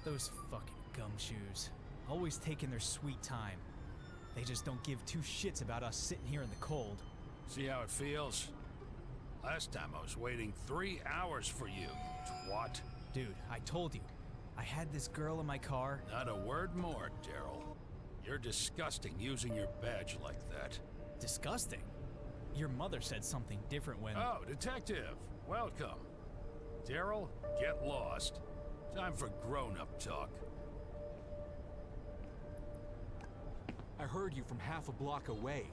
Those fucking gumshoes. Always taking their sweet time. They just don't give two shits about us sitting here in the cold. See how it feels? Last time I was waiting 3 hours for you, twat. Dude, I told you. I had this girl in my car. Not a word more, Daryl. You're disgusting using your badge like that. Disgusting. Your mother said something different when... Oh, detective. Welcome. Daryl, get lost. Time for grown-up talk. I heard you from half a block away.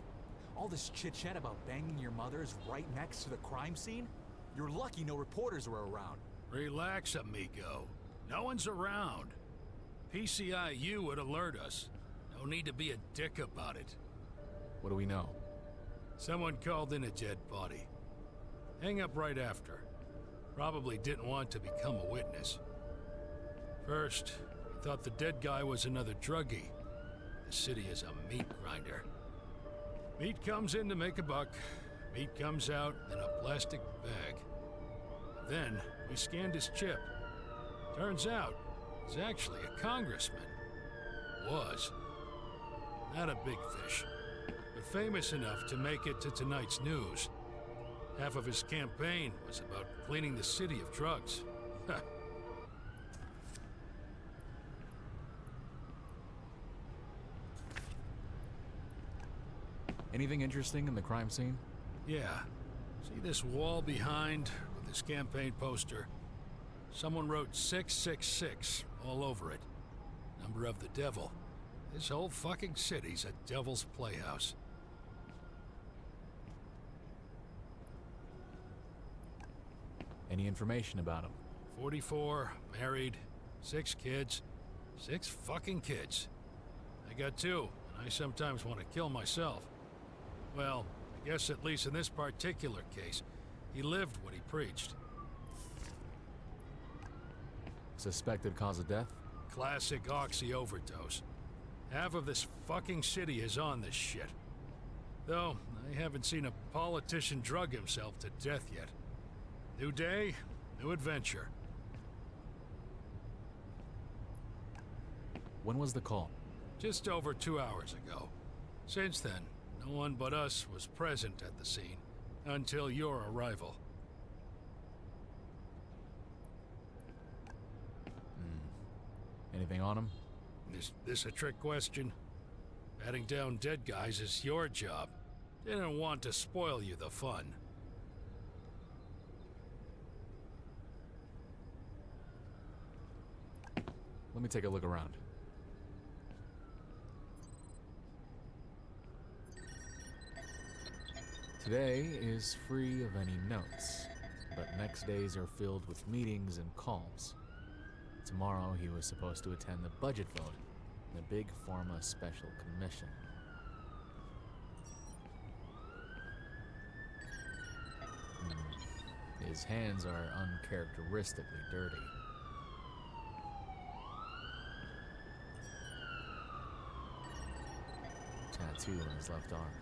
All this chit-chat about banging your mother is right next to the crime scene? You're lucky no reporters were around. Relax, amigo. No one's around. PCIU would alert us. No need to be a dick about it. What do we know? Someone called in a dead body. Hang up right after. Probably didn't want to become a witness. First, we thought the dead guy was another druggie. The city is a meat grinder. Meat comes in to make a buck. Meat comes out in a plastic bag. Then, we scanned his chip. Turns out, he's actually a congressman. Was. Not a big fish, but famous enough to make it to tonight's news. Half of his campaign was about cleaning the city of drugs. Anything interesting in the crime scene? Yeah. See this wall behind with his campaign poster? Someone wrote 666 all over it. Number of the devil. This whole fucking city's a devil's playhouse. Any information about him? 44, married, 6 kids. 6 fucking kids. I got 2, and I sometimes want to kill myself. Well, I guess at least in this particular case, he lived what he preached. Suspected cause of death? Classic oxy overdose. Half of this fucking city is on this shit. Though, I haven't seen a politician drug himself to death yet. New day, new adventure. When was the call? Just over 2 hours ago. Since then, no one but us was present at the scene, until your arrival. Anything on him? Is this a trick question? Batting down dead guys is your job. Didn't want to spoil you the fun. Let me take a look around. Today is free of any notes, but next days are filled with meetings and calls. Tomorrow he was supposed to attend the budget vote in the Big Pharma Special Commission. His hands are uncharacteristically dirty. Tattoo on his left arm.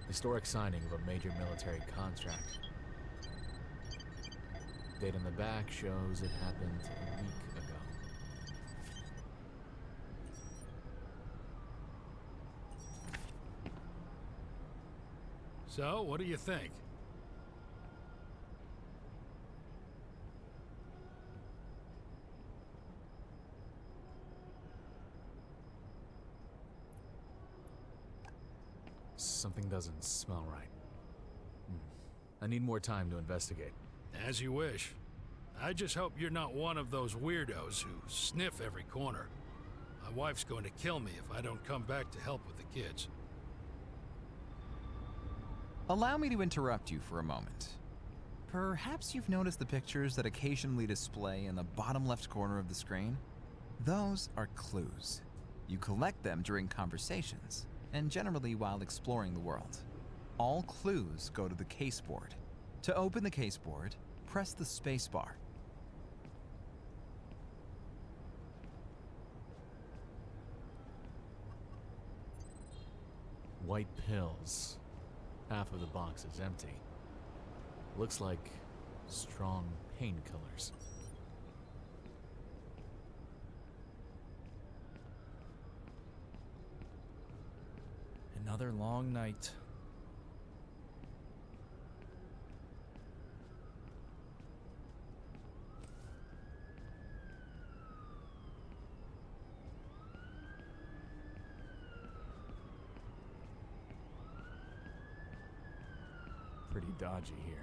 Historic signing of a major military contract. Date on the back shows it happened a week ago. So, what do you think? Something doesn't smell right. I need more time to investigate. As you wish. I just hope you're not one of those weirdos who sniff every corner. My wife's going to kill me if I don't come back to help with the kids. Allow me to interrupt you for a moment. Perhaps you've noticed the pictures that occasionally display in the bottom left corner of the screen? Those are clues. You collect them during conversations, and generally while exploring the world. All clues go to the caseboard. To open the caseboard, press the spacebar. White pills. Half of the box is empty. Looks like strong painkillers. Another long night. Pretty dodgy here.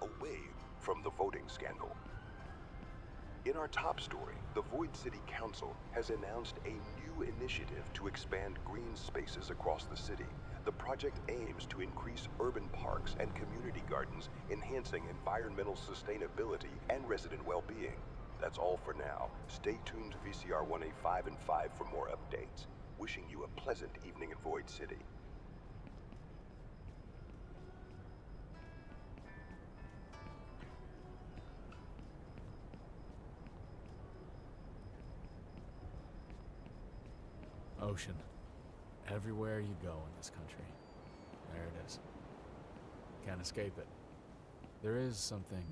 Away from the voting scandal. In our top story, the Void City Council has announced a new initiative to expand green spaces across the city. The project aims to increase urban parks and community gardens, enhancing environmental sustainability and resident well-being. That's all for now. Stay tuned to VCR 185 and 5 for more updates. Wishing you a pleasant evening in Void City. Ocean. Everywhere you go in this country. There it is. Can't escape it. There is something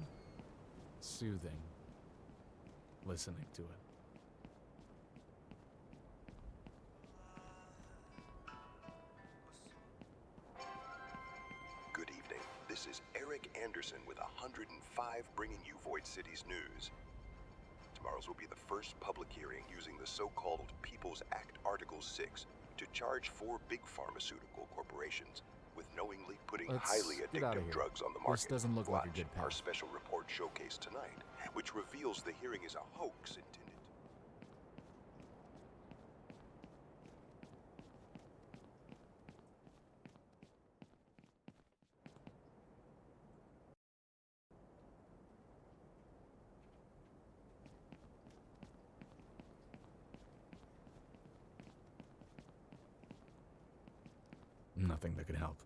soothing listening to it. Good evening. This is Eric Anderson with 105 bringing you Void City's news. Tomorrow's will be the first public hearing using the so-called People's Act Article 6 to charge 4 big pharmaceutical corporations with knowingly putting Let's highly get outta addictive here. drugs on the market. This doesn't look like a Watch good our path. special report showcase tonight, which reveals the hearing is a hoax intended. Nothing that could help.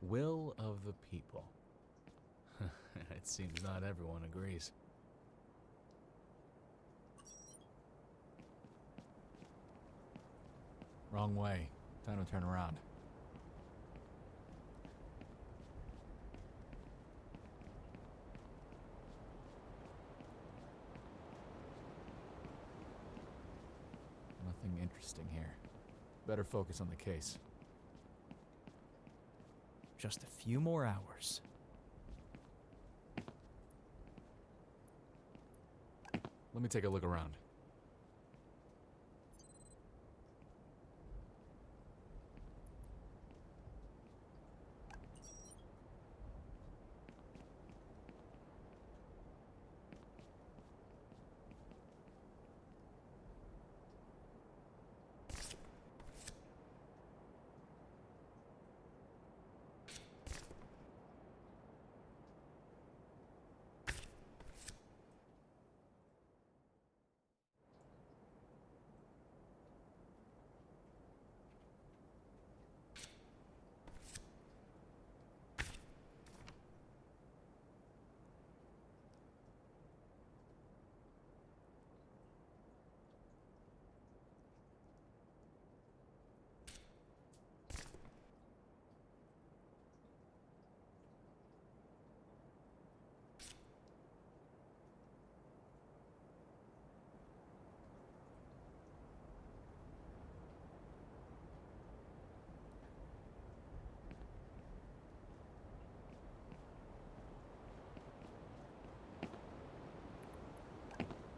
Will of the people. It seems not everyone agrees. Wrong way. Time to turn around. Nothing interesting here. Better focus on the case. Just a few more hours. Let me take a look around.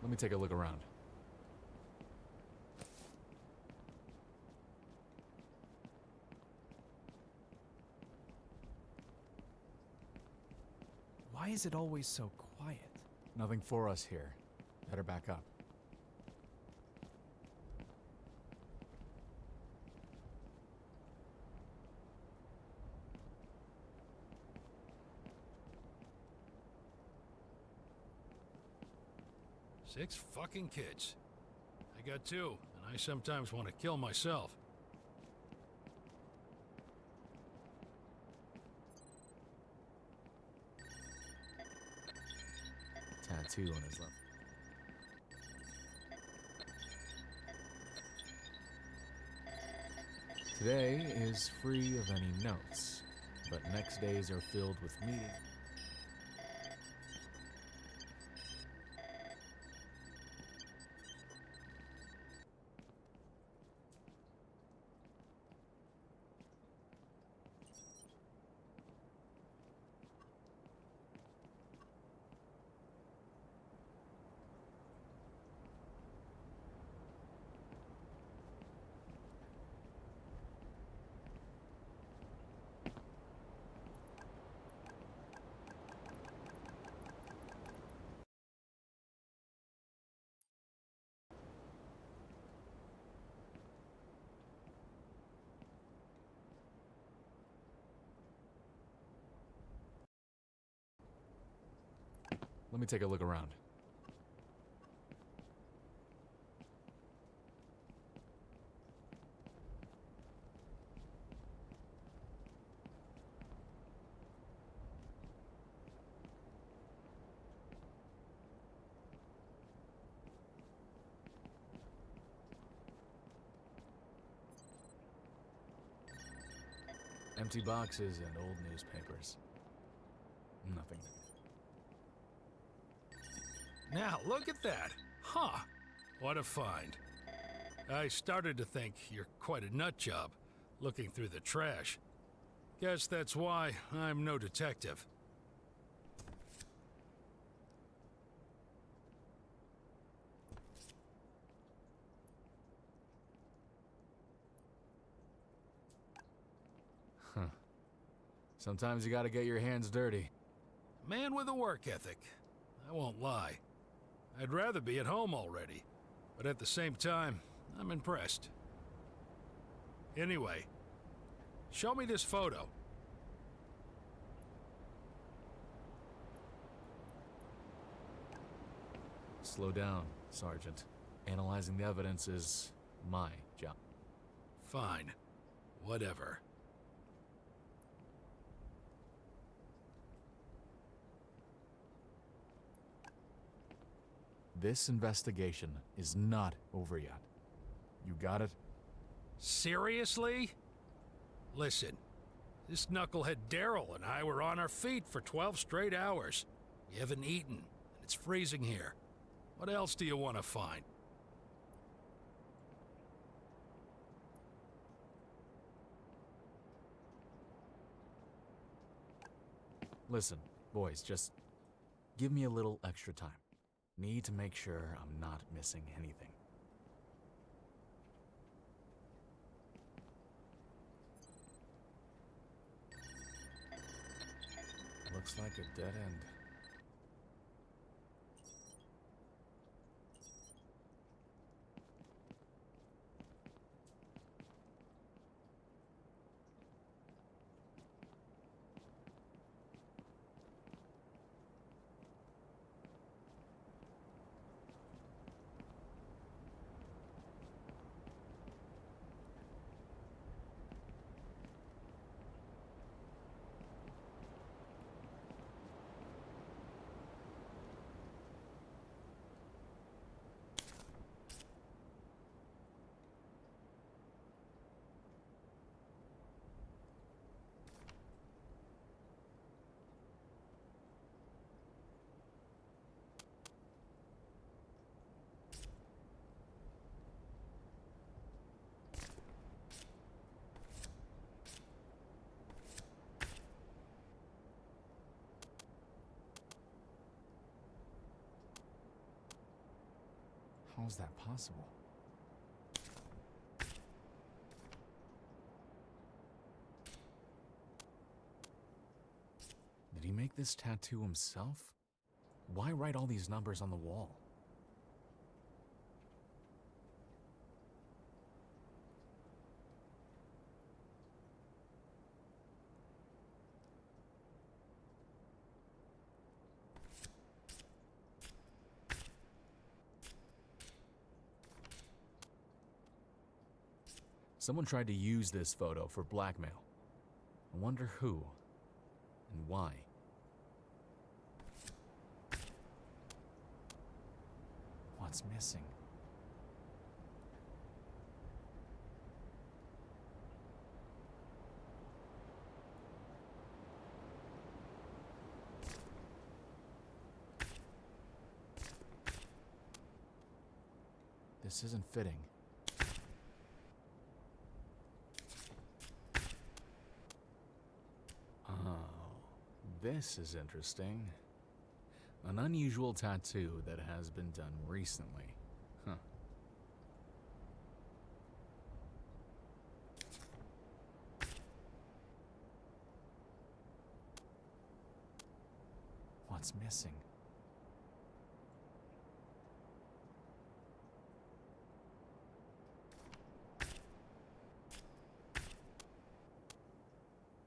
Let me take a look around. Why is it always so quiet? Nothing for us here. Better back up. Six fucking kids. I got two, and I sometimes want to kill myself. Tattoo on his left. Today is free of any notes, but next days are filled with meetings. Let me take a look around. Empty boxes and old newspapers. Nothing. Now, look at that. Huh. What a find. I started to think you're quite a nut job, looking through the trash. Guess that's why I'm no detective. Huh. Sometimes you gotta get your hands dirty. Man with a work ethic. I won't lie. I'd rather be at home already, but at the same time, I'm impressed. Anyway, show me this photo. Slow down, Sergeant. Analyzing the evidence is my job. Fine. Whatever. This investigation is not over yet. You got it? Seriously? Listen, this knucklehead Daryl and I were on our feet for 12 straight hours. We haven't eaten, and it's freezing here. What else do you want to find? Listen, boys, just give me a little extra time. Need to make sure I'm not missing anything. Looks like a dead end. How is that possible? Did he make this tattoo himself? Why write all these numbers on the wall? Someone tried to use this photo for blackmail. I wonder who and why. What's missing? This isn't fitting. Oh, this is interesting. An unusual tattoo that has been done recently. Huh. What's missing?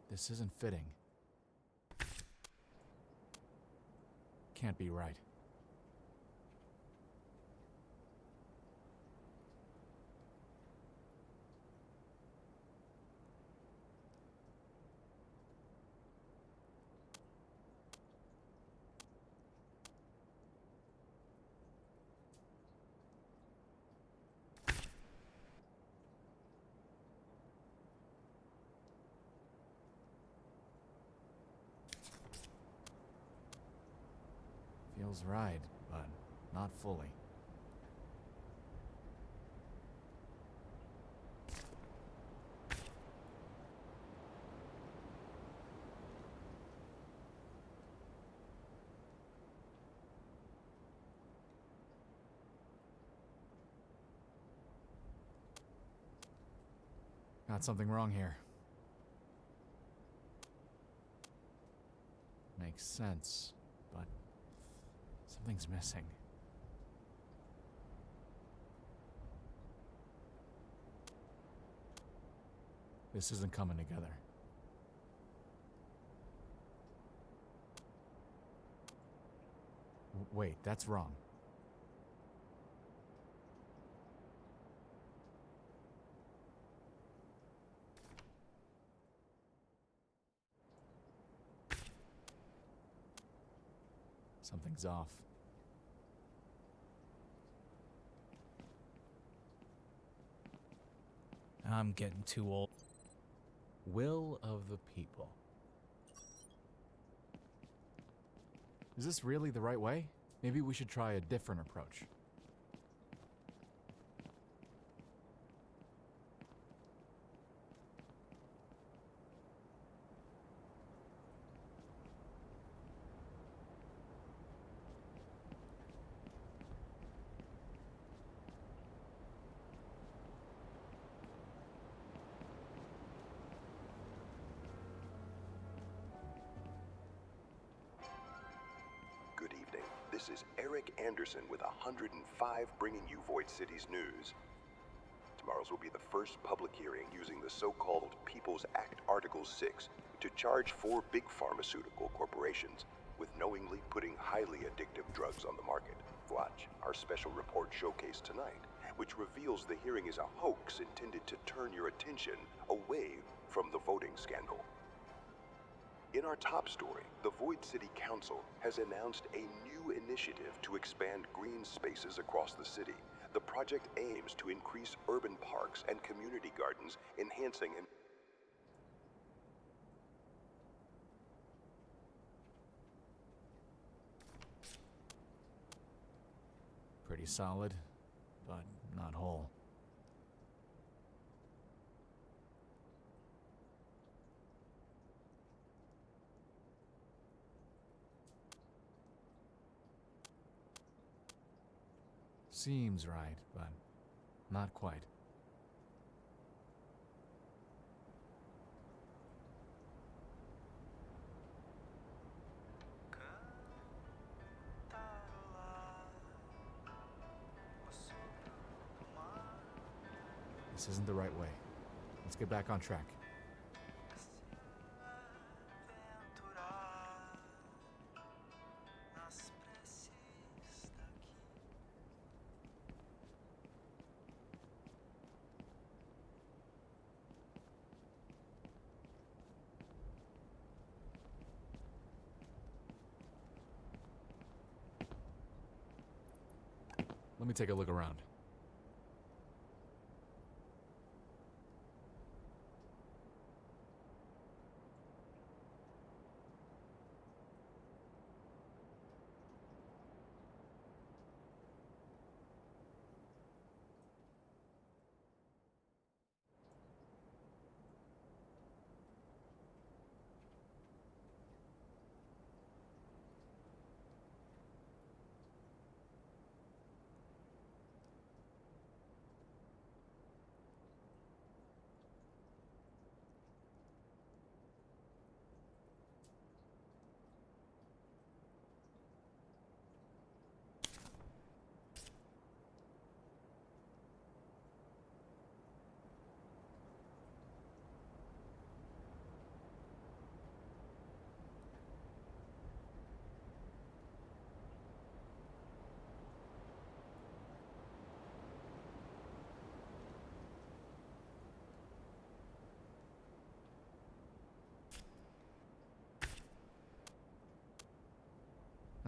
This isn't fitting. Can't be right. Feels right, but not fully. Got something wrong here. Makes sense, but something's missing. This isn't coming together. Wait, that's wrong. Something's off. I'm getting too old. Will of the people. Is this really the right way? Maybe we should try a different approach. Good evening. This is Eric Anderson with 105 bringing you Void City's news. Tomorrow's will be the first public hearing using the so-called People's Act Article 6 to charge 4 big pharmaceutical corporations with knowingly putting highly addictive drugs on the market. Watch our special report showcase tonight, which reveals the hearing is a hoax intended to turn your attention away from the voting scandal. In our top story, the Void City Council has announced a new initiative to expand green spaces across the city. The project aims to increase urban parks and community gardens, enhancing and Pretty solid, but not whole. Seems right, but not quite. This isn't the right way. Let's get back on track. Let me take a look around.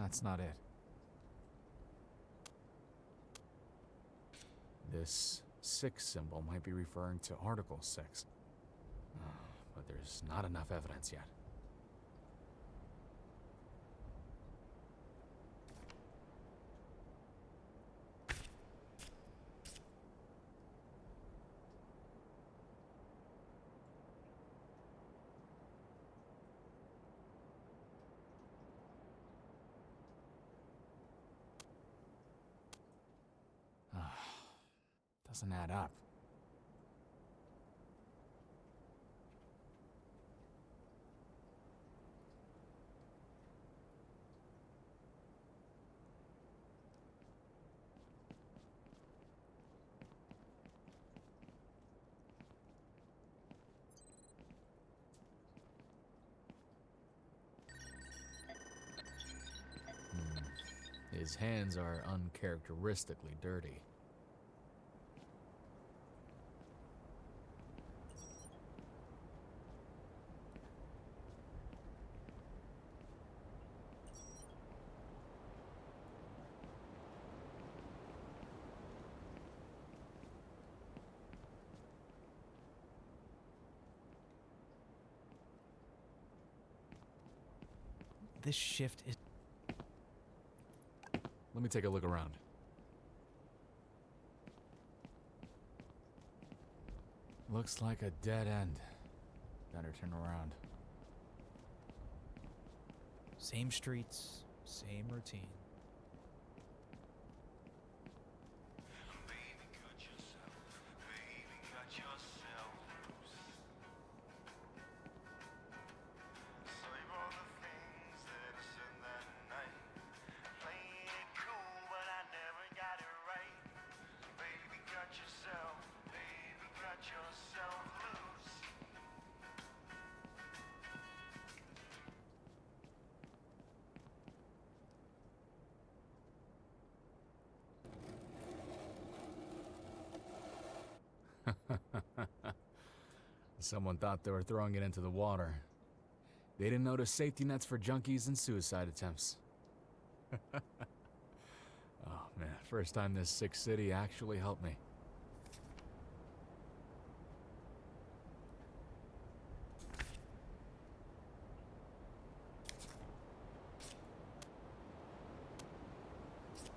That's not it. This 6 symbol might be referring to Article 6. But there's not enough evidence yet. Doesn't add up. His hands are uncharacteristically dirty. This shift is... Let me take a look around. Looks like a dead end. Better turn around. Same streets, same routine. Someone thought they were throwing it into the water. They didn't notice safety nets for junkies and suicide attempts. Oh man, first time this sick city actually helped me.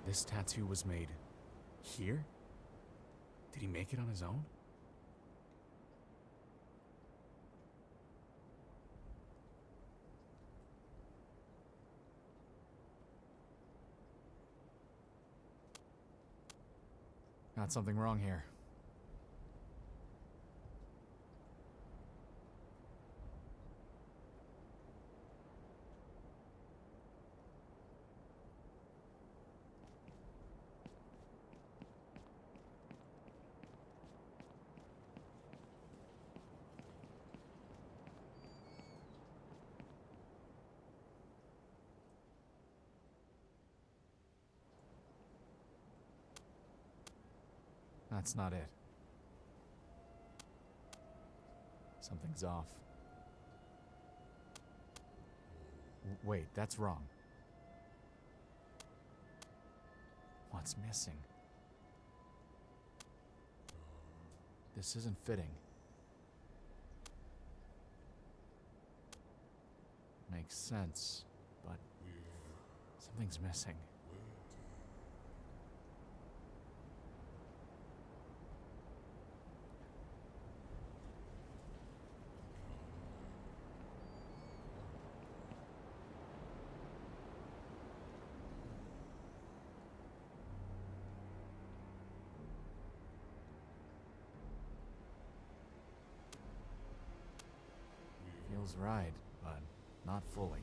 This tattoo was made here? Did he make it on his own? Got something wrong here. That's not it. Something's off. Wait, that's wrong. What's missing? This isn't fitting. Makes sense, but something's missing. Feels right, but not fully.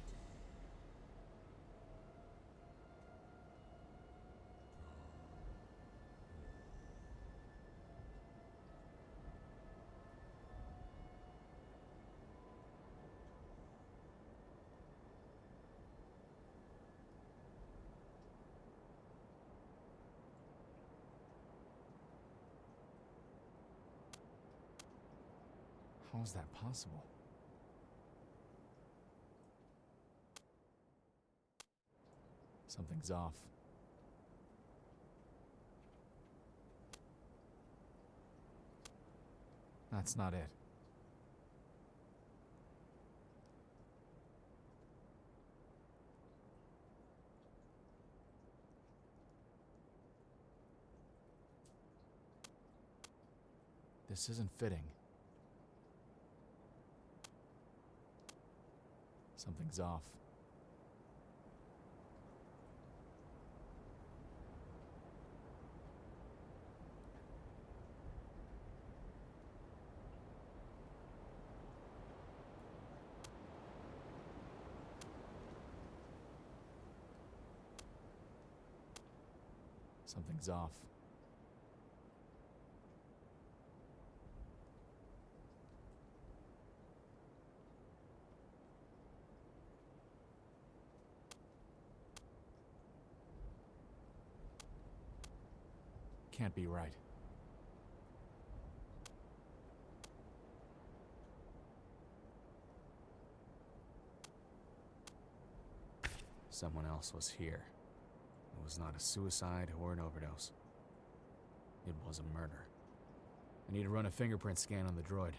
How is that possible? Something's off. That's not it. This isn't fitting. Something's off. Something's off. Can't be right. Someone else was here. It was not a suicide or an overdose. It was a murder. I need to run a fingerprint scan on the droid.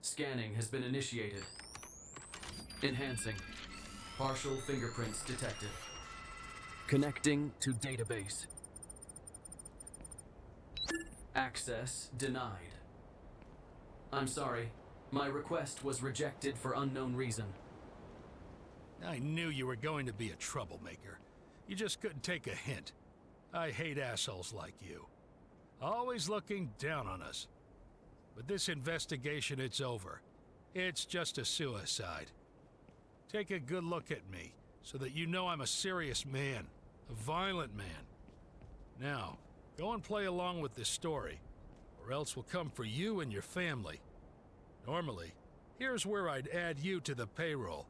Scanning has been initiated. Enhancing. Partial fingerprints detected. Connecting to database. Access denied. I'm sorry. My request was rejected for unknown reason. I knew you were going to be a troublemaker. You just couldn't take a hint. I hate assholes like you. Always looking down on us. But this investigation, it's over. It's just a suicide. Take a good look at me, so that you know I'm a serious man. A violent man. Now, go and play along with this story, or else we'll come for you and your family. Normally, here's where I'd add you to the payroll,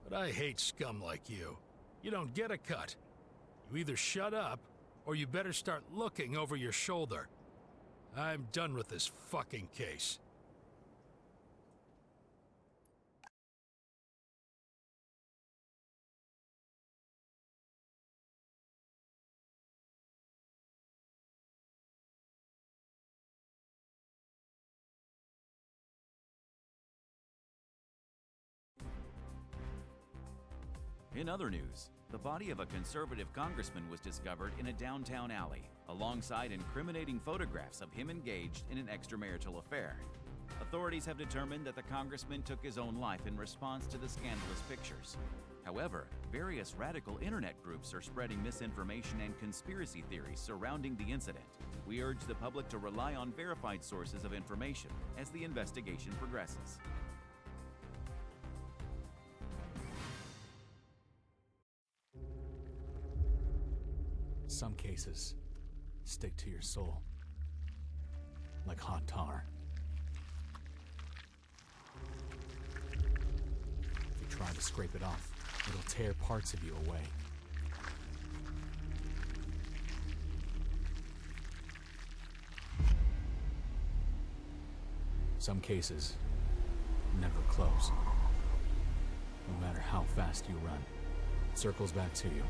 but I hate scum like you. You don't get a cut. You either shut up, or you better start looking over your shoulder. I'm done with this fucking case. In other news, the body of a conservative congressman was discovered in a downtown alley, alongside incriminating photographs of him engaged in an extramarital affair. Authorities have determined that the congressman took his own life in response to the scandalous pictures. However, various radical internet groups are spreading misinformation and conspiracy theories surrounding the incident. We urge the public to rely on verified sources of information as the investigation progresses. Some cases stick to your soul, like hot tar. try to scrape it off, it'll tear parts of you away. Some cases never close. No matter how fast you run, it circles back to you.